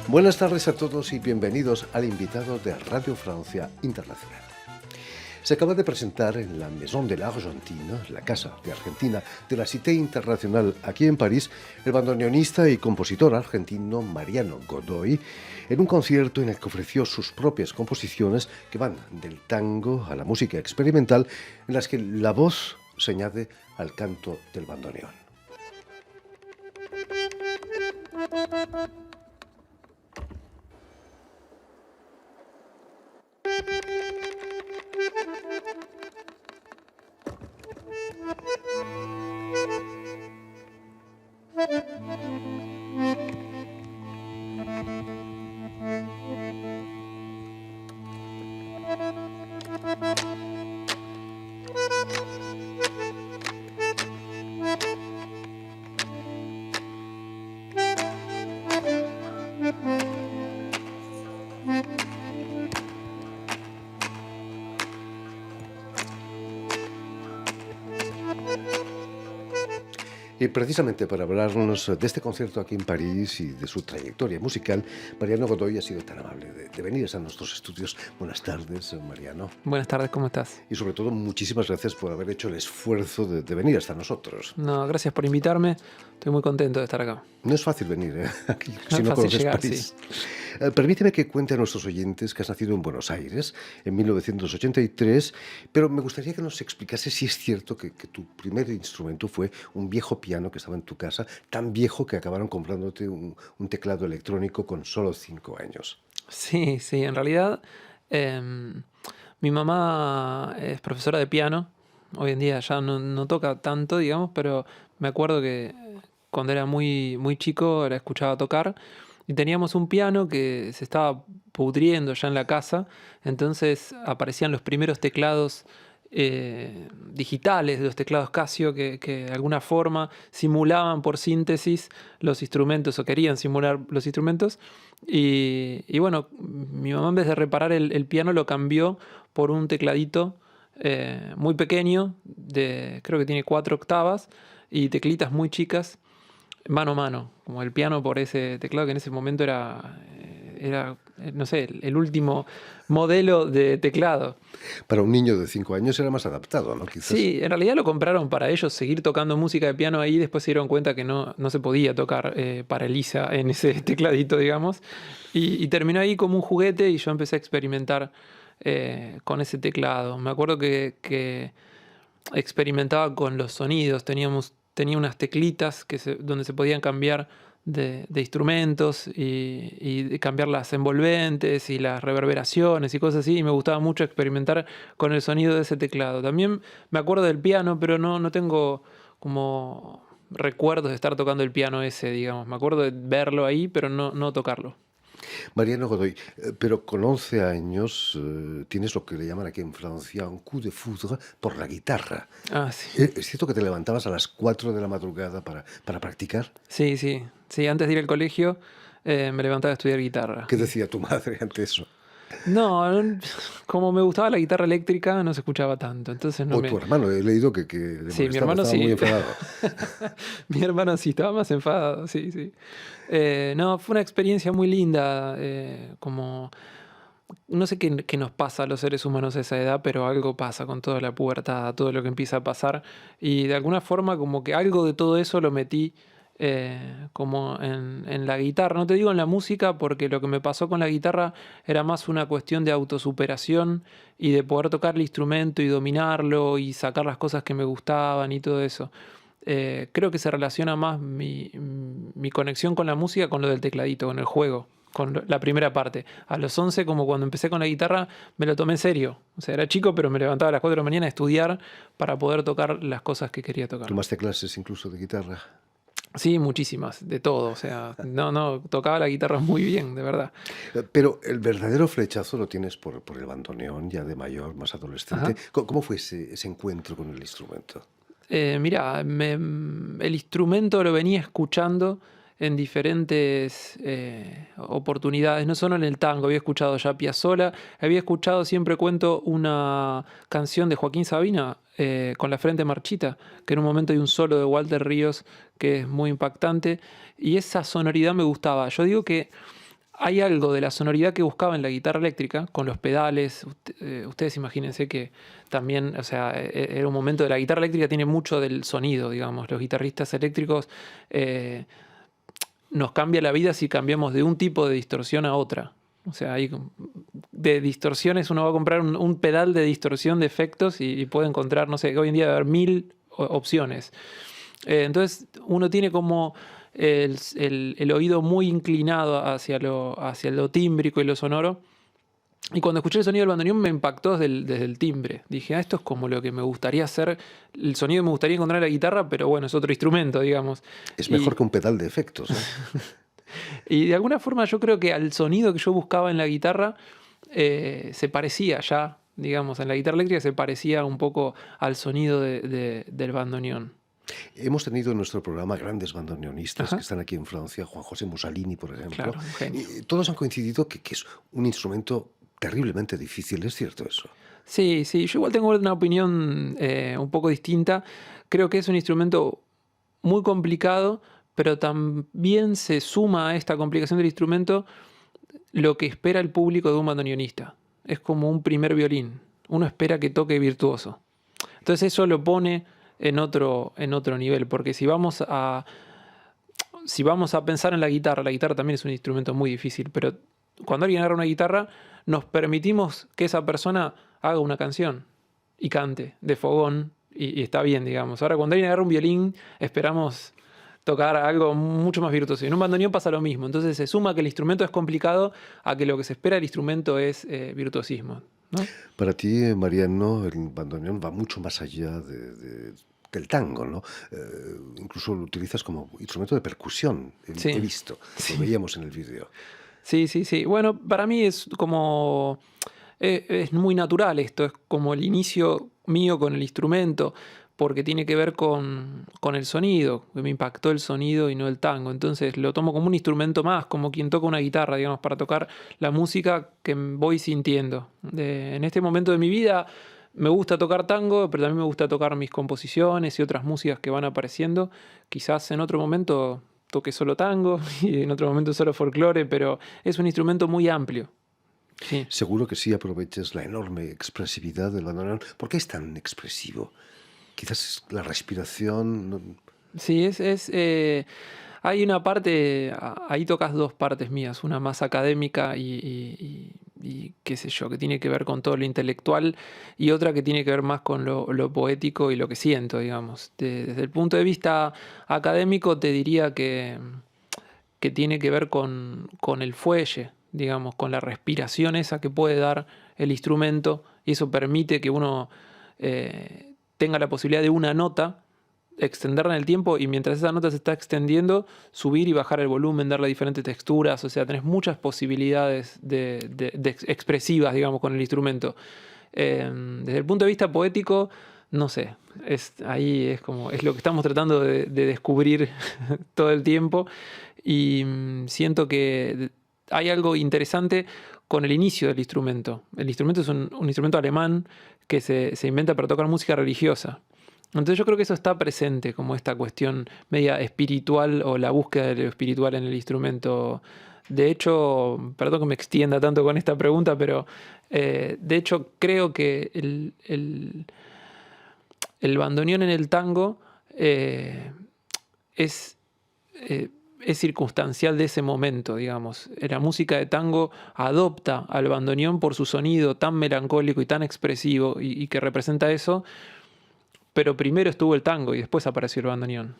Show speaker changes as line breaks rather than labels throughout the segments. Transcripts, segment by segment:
Buenas tardes a todos y bienvenidos al invitado de Radio Francia Internacional. Se acaba de presentar en la Maison de l'Argentine, la Casa de Argentina, de la Cité Internacional aquí en París, el bandoneonista y compositor argentino Mariano Godoy, en un concierto en el que ofreció sus propias composiciones que van del tango a la música experimental, en las que la voz se añade al canto del bandoneón. Y precisamente para hablarnos de este concierto aquí en París y de su trayectoria musical, Mariano Godoy ha sido tan amable de venir a nuestros estudios. Buenas tardes, Mariano.
Buenas tardes, ¿cómo estás?
Y sobre todo, muchísimas gracias por haber hecho el esfuerzo de venir hasta nosotros.
No, gracias por invitarme. Estoy muy contento de estar acá.
No es fácil venir aquí
No
si
es
no
fácil
conoces
llegar,
París. Permíteme que cuente a nuestros oyentes que has nacido en Buenos Aires en 1983, pero me gustaría que nos explicase si es cierto que tu primer instrumento fue un viejo piano que estaba en tu casa, tan viejo que acabaron comprándote un teclado electrónico con solo 5 años.
Sí, sí, en realidad mi mamá es profesora de piano. Hoy en día ya no toca tanto, digamos, pero me acuerdo que cuando era muy, muy chico la escuchaba tocar y teníamos un piano que se estaba pudriendo ya en la casa, entonces aparecían los primeros teclados digitales, de los teclados Casio, que de alguna forma simulaban por síntesis los instrumentos o querían simular los instrumentos. Y bueno, mi mamá en vez de reparar el piano lo cambió por un tecladito muy pequeño, creo que tiene 4 octavas y teclitas muy chicas, mano a mano, como el piano por ese teclado que en ese momento era no sé, el último modelo de teclado.
Para un niño de 5 años era más adaptado, ¿no? Quizás.
Sí, en realidad lo compraron para ellos seguir tocando música de piano ahí, después se dieron cuenta que no se podía tocar para Elisa en ese tecladito, digamos, y terminó ahí como un juguete y yo empecé a experimentar con ese teclado. Me acuerdo que experimentaba con los sonidos, tenía unas teclitas donde se podían cambiar de instrumentos y cambiar las envolventes y las reverberaciones y cosas así, y me gustaba mucho experimentar con el sonido de ese teclado. También me acuerdo del piano, pero no tengo como recuerdos de estar tocando el piano ese, digamos. Me acuerdo de verlo ahí, pero no tocarlo.
Mariano Godoy, pero con 11 años tienes lo que le llaman aquí en Francia un coup de foudre por la guitarra.
Ah, sí.
¿Es cierto que te levantabas a las 4 de la madrugada para practicar?
Sí, sí. Sí, antes de ir al colegio me levantaba a estudiar guitarra.
¿Qué decía tu madre ante eso?
No, como me gustaba la guitarra eléctrica, no se escuchaba tanto. Entonces no
O
me...
tu hermano, he leído que le
Sí, mi
molestaba,
hermano
estaba
sí.
muy enfadado.
Mi hermano sí, estaba más enfadado, sí, sí. No, fue una experiencia muy linda, como... No sé qué nos pasa a los seres humanos a esa edad, pero algo pasa con toda la pubertad, todo lo que empieza a pasar. Y de alguna forma como que algo de todo eso lo metí como en la guitarra. No te digo en la música, porque lo que me pasó con la guitarra era más una cuestión de autosuperación y de poder tocar el instrumento y dominarlo y sacar las cosas que me gustaban y todo eso. Creo que se relaciona más mi conexión con la música con lo del tecladito, con el juego, con la primera parte. A los 11, como cuando empecé con la guitarra, me lo tomé en serio. O sea, era chico, pero me levantaba a las 4 de la mañana a estudiar para poder tocar las cosas que quería tocar.
¿Tomaste clases incluso de guitarra?
Sí, muchísimas, de todo. O sea, tocaba la guitarra muy bien, de verdad.
Pero el verdadero flechazo lo tienes por el bandoneón, ya de mayor, más adolescente.
Ajá.
¿Cómo fue ese encuentro con el instrumento?
Mira, el instrumento lo venía escuchando en diferentes oportunidades, no solo en el tango, había escuchado ya Piazzolla, había escuchado, siempre cuento, una canción de Joaquín Sabina, Con la frente marchita, que en un momento hay un solo de Walter Ríos que es muy impactante, y esa sonoridad me gustaba. Yo digo que hay algo de la sonoridad que buscaba en la guitarra eléctrica, con los pedales. Ustedes imagínense que también, o sea, era un momento de la guitarra eléctrica, tiene mucho del sonido, digamos. Los guitarristas eléctricos nos cambia la vida si cambiamos de un tipo de distorsión a otra. O sea, hay de distorsiones, uno va a comprar un pedal de distorsión de efectos y puede encontrar, no sé, hoy en día debe haber 1000 opciones. Entonces uno tiene como el oído muy inclinado hacia lo tímbrico y lo sonoro. Y cuando escuché el sonido del bandoneón me impactó desde el timbre. Dije, esto es como lo que me gustaría hacer, el sonido que me gustaría encontrar en la guitarra, pero bueno, es otro instrumento, digamos.
Es mejor que un pedal de efectos, ¿no?
Y de alguna forma yo creo que al sonido que yo buscaba en la guitarra se parecía ya, digamos, en la guitarra eléctrica se parecía un poco al sonido del bandoneón.
Hemos tenido en nuestro programa grandes bandoneonistas
Ajá.
que están aquí en Francia, Juan José Mussolini, por ejemplo.
Claro, un genio.
Y todos han coincidido que es un instrumento terriblemente difícil, ¿es cierto eso?
Sí, sí, yo igual tengo una opinión un poco distinta. Creo que es un instrumento muy complicado, pero también se suma a esta complicación del instrumento lo que espera el público de un bandoneonista. Es como un primer violín. Uno espera que toque virtuoso. Entonces eso lo pone en otro nivel, porque si vamos a pensar en la guitarra también es un instrumento muy difícil, pero cuando alguien agarra una guitarra, nos permitimos que esa persona haga una canción y cante de fogón y está bien, digamos. Ahora, cuando alguien agarra un violín, esperamos tocar algo mucho más virtuoso. Y en un bandoneón pasa lo mismo. Entonces se suma que el instrumento es complicado a que lo que se espera del instrumento es virtuosismo, ¿no?
Para ti, Mariano, el bandoneón va mucho más allá del tango, ¿no? Incluso lo utilizas como instrumento de percusión,
Sí,
he visto, lo
sí.
veíamos en el vídeo.
Sí, sí, sí. Bueno, para mí es como... es muy natural esto, es como el inicio mío con el instrumento, porque tiene que ver con el sonido, que me impactó el sonido y no el tango. Entonces lo tomo como un instrumento más, como quien toca una guitarra, digamos, para tocar la música que voy sintiendo. En este momento de mi vida me gusta tocar tango, pero también me gusta tocar mis composiciones y otras músicas que van apareciendo. Quizás en otro momento toque solo tango y en otro momento solo folclore, pero es un instrumento muy amplio. Sí.
Seguro que sí aproveches la enorme expresividad del bandoneón. ¿Por qué es tan expresivo? Quizás la respiración.
Sí, hay una parte, ahí tocas dos partes mías, una más académica y qué sé yo, que tiene que ver con todo lo intelectual y otra que tiene que ver más con lo poético y lo que siento, digamos. Desde el punto de vista académico te diría que tiene que ver con el fuelle, digamos, con la respiración esa que puede dar el instrumento y eso permite que uno tenga la posibilidad de una nota extenderla en el tiempo y mientras esa nota se está extendiendo, subir y bajar el volumen, darle diferentes texturas, o sea, tenés muchas posibilidades expresivas, digamos, con el instrumento. Desde el punto de vista poético, no sé, ahí es lo que estamos tratando de descubrir todo el tiempo y siento que hay algo interesante con el inicio del instrumento. El instrumento es un instrumento alemán que se inventa para tocar música religiosa. Entonces yo creo que eso está presente, como esta cuestión media espiritual o la búsqueda de lo espiritual en el instrumento. De hecho, perdón que me extienda tanto con esta pregunta, pero de hecho creo que el bandoneón en el tango es circunstancial de ese momento, digamos. La música de tango adopta al bandoneón por su sonido tan melancólico y tan expresivo y que representa eso. Pero primero estuvo el tango y después apareció el bandoneón.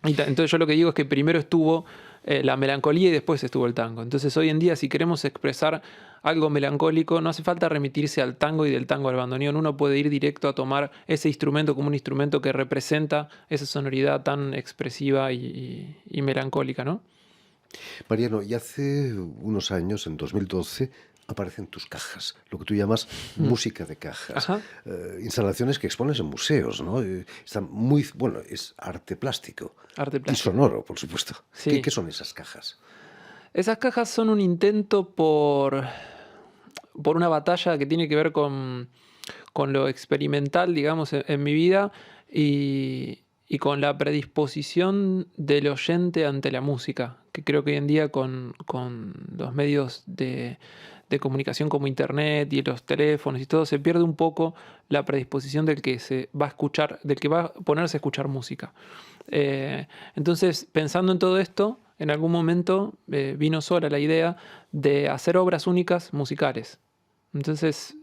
Entonces yo lo que digo es que primero estuvo la melancolía y después estuvo el tango. Entonces hoy en día si queremos expresar algo melancólico no hace falta remitirse al tango y del tango al bandoneón. Uno puede ir directo a tomar ese instrumento como un instrumento que representa esa sonoridad tan expresiva y melancólica, ¿no?
Mariano, y hace unos años, en 2012, aparecen tus cajas, lo que tú llamas música de cajas.
Ajá.
Instalaciones que expones en museos, ¿no? Están muy, bueno, es arte plástico.
Arte
Y
plástico.
sonoro, por supuesto.
Sí.
¿Qué son esas cajas?
Esas cajas son un intento por una batalla que tiene que ver con lo experimental, digamos, en mi vida y con la predisposición del oyente ante la música, que creo que hoy en día con los medios de comunicación como internet y los teléfonos y todo, se pierde un poco la predisposición del que se va a escuchar, del que va a ponerse a escuchar música. Entonces, pensando en todo esto, en algún momento vino sola la idea de hacer obras únicas musicales. Entonces,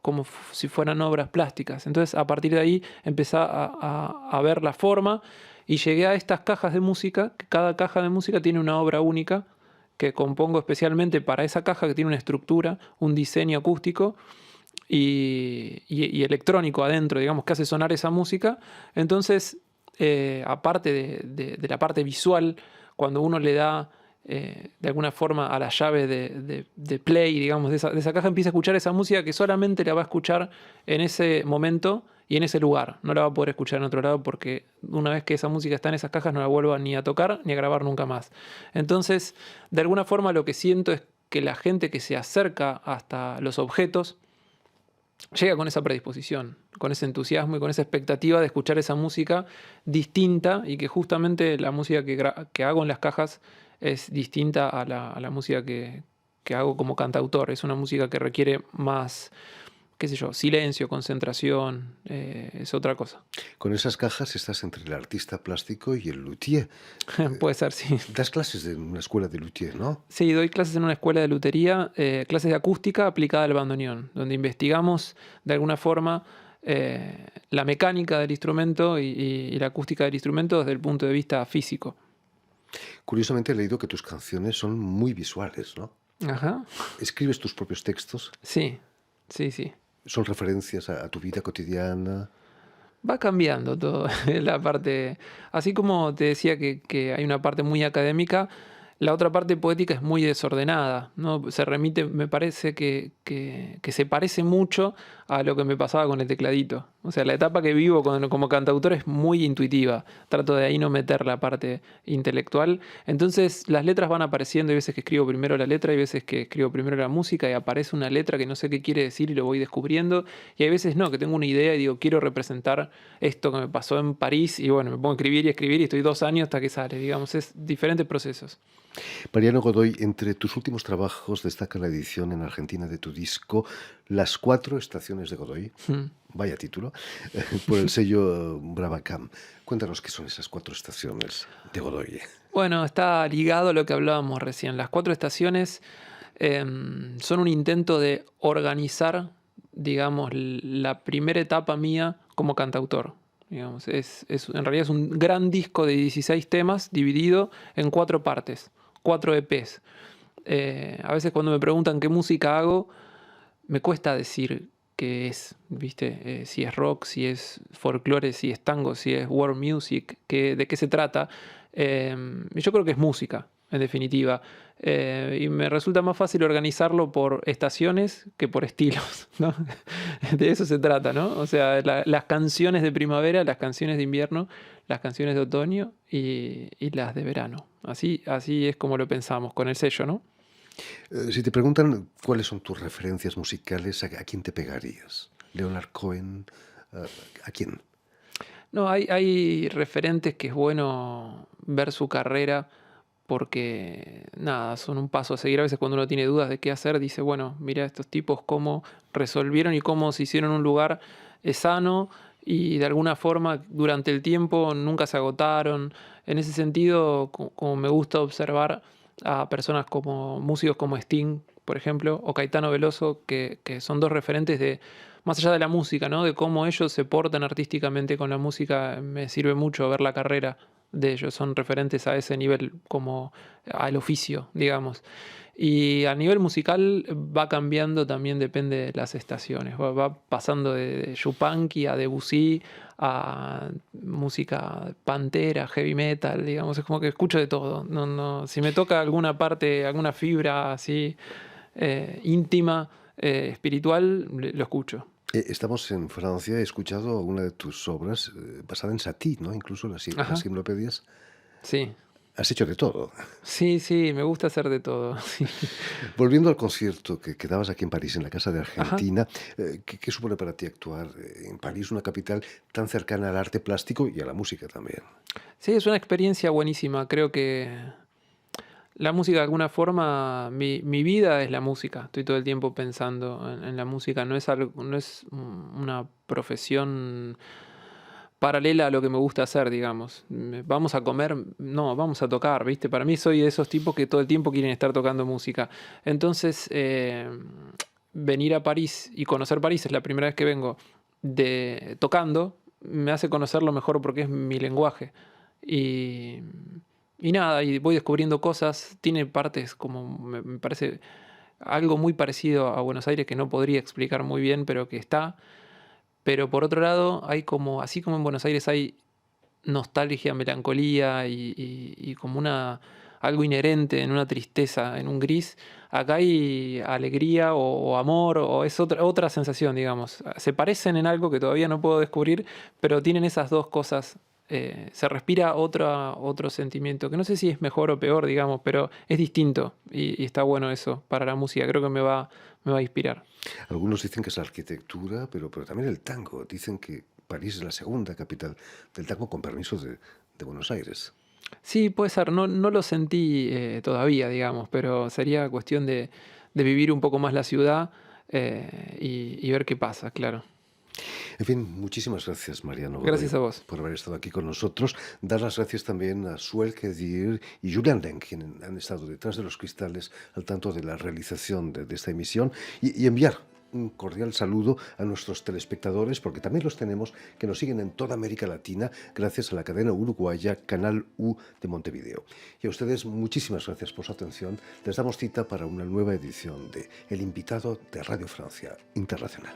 como si fueran obras plásticas. Entonces, a partir de ahí empecé a ver la forma y llegué a estas cajas de música, que cada caja de música tiene una obra única que compongo especialmente para esa caja, que tiene una estructura, un diseño acústico y electrónico adentro, digamos, que hace sonar esa música. Entonces, aparte de la parte visual, cuando uno le da de alguna forma a la llave de play, digamos, de esa caja, empieza a escuchar esa música que solamente la va a escuchar en ese momento y en ese lugar. No la va a poder escuchar en otro lado porque una vez que esa música está en esas cajas no la vuelva ni a tocar ni a grabar nunca más. Entonces, de alguna forma lo que siento es que la gente que se acerca hasta los objetos llega con esa predisposición, con ese entusiasmo y con esa expectativa de escuchar esa música distinta y que justamente la música que hago en las cajas es distinta a la música que hago como cantautor. Es una música que requiere más, qué sé yo, silencio, concentración, es otra cosa.
Con esas cajas estás entre el artista plástico y el luthier.
Puede ser, sí.
Das clases en una escuela de luthier, ¿no?
Sí, doy clases en una escuela de lutería, clases de acústica aplicada al bandoneón, donde investigamos de alguna forma la mecánica del instrumento y la acústica del instrumento desde el punto de vista físico.
Curiosamente he leído que tus canciones son muy visuales, ¿no?
Ajá.
¿Escribes tus propios textos?
Sí, sí, sí.
¿Son referencias a tu vida cotidiana?
Va cambiando todo la parte, así como te decía que hay una parte muy académica, la otra parte poética es muy desordenada, ¿no? Se remite, me parece que se parece mucho a lo que me pasaba con el tecladito. O sea, la etapa que vivo como cantautor es muy intuitiva. Trato de ahí no meter la parte intelectual. Entonces las letras van apareciendo. Hay veces que escribo primero la letra, hay veces que escribo primero la música y aparece una letra que no sé qué quiere decir y lo voy descubriendo. Y hay veces no, que tengo una idea y digo, quiero representar esto que me pasó en París. Y bueno, me pongo a escribir y estoy 2 años hasta que sale. Digamos, es diferentes procesos.
Mariano Godoy, entre tus últimos trabajos destaca la edición en Argentina de tu disco Las 4 estaciones de Godoy, vaya título, por el sello Bravacam. Cuéntanos qué son esas 4 estaciones de Godoy.
Bueno, está ligado a lo que hablábamos recién. Las 4 estaciones son un intento de organizar, digamos, la primera etapa mía como cantautor. Digamos, en realidad es un gran disco de 16 temas dividido en 4 partes, 4 EPs. A veces cuando me preguntan qué música hago, me cuesta decir qué es, ¿viste? Si es rock, si es folclore, si es tango, si es world music, de qué se trata. Yo creo que es música, en definitiva. Y me resulta más fácil organizarlo por estaciones que por estilos, ¿no? De eso se trata, ¿no? O sea, las canciones de primavera, las canciones de invierno, las canciones de otoño y las de verano. Así es como lo pensamos, con el sello, ¿no?
Si te preguntan cuáles son tus referencias musicales, ¿a quién te pegarías? ¿Leonard Cohen? ¿A quién?
No, hay referentes que es bueno ver su carrera porque, nada, son un paso a seguir. A veces cuando uno tiene dudas de qué hacer, dice, bueno, mira estos tipos cómo resolvieron y cómo se hicieron un lugar sano y de alguna forma durante el tiempo nunca se agotaron. En ese sentido, como me gusta observar a personas como músicos como Sting, por ejemplo, o Caetano Veloso, que son 2 referentes de, más allá de la música, ¿no? De cómo ellos se portan artísticamente con la música, me sirve mucho ver la carrera de ellos, son referentes a ese nivel, como al oficio, digamos. Y a nivel musical va cambiando también, depende de las estaciones. Va pasando de Yupanqui a Debussy a música pantera, heavy metal, digamos. Es como que escucho de todo. No, si me toca alguna parte, alguna fibra así íntima, espiritual, lo escucho.
Estamos en Francia, he escuchado una de tus obras basada en Satie, ¿no? Incluso las
Ajá,
enciclopedias.
sí.
Has hecho de todo.
Sí, me gusta hacer de todo. Sí.
Volviendo al concierto que dabas aquí en París, en la Casa de
Ajá.
Argentina, ¿qué supone para ti actuar en París, una capital tan cercana al arte plástico y a la música también?
Sí, es una experiencia buenísima. Creo que La música de alguna forma, mi vida es la música. Estoy todo el tiempo pensando en la música. No es algo, no es una profesión paralela a lo que me gusta hacer, digamos. Vamos a comer, no, vamos a tocar, ¿viste? Para mí soy de esos tipos que todo el tiempo quieren estar tocando música. Entonces, venir a París y conocer París es la primera vez que vengo tocando, me hace conocerlo mejor porque es mi lenguaje. Y, y nada, y voy descubriendo cosas. Tiene partes como, me parece algo muy parecido a Buenos Aires que no podría explicar muy bien, pero que está. Pero por otro lado, hay como, así como en Buenos Aires hay nostalgia, melancolía y como algo inherente en una tristeza, en un gris, acá hay alegría o amor o es otra sensación, digamos. Se parecen en algo que todavía no puedo descubrir, pero tienen esas dos cosas. Se respira otro sentimiento, que no sé si es mejor o peor, digamos, pero es distinto y está bueno eso para la música. Creo que me va a inspirar.
Algunos dicen que es la arquitectura, pero también el tango. Dicen que París es la segunda capital del tango, con permiso de Buenos Aires.
Sí, puede ser. No lo sentí todavía, digamos, pero sería cuestión de vivir un poco más la ciudad y ver qué pasa, claro.
En fin, muchísimas gracias, Mariano Godoy,
Gracias a vos.
por haber estado aquí con nosotros. Dar las gracias también a Suel Kedir y Julian Den, quienes han estado detrás de los cristales al tanto de la realización de esta emisión, y enviar un cordial saludo a nuestros telespectadores, porque también los tenemos, que nos siguen en toda América Latina gracias a la cadena uruguaya Canal U de Montevideo. Y a ustedes muchísimas gracias por su atención. Les damos cita para una nueva edición de El Invitado de Radio Francia Internacional.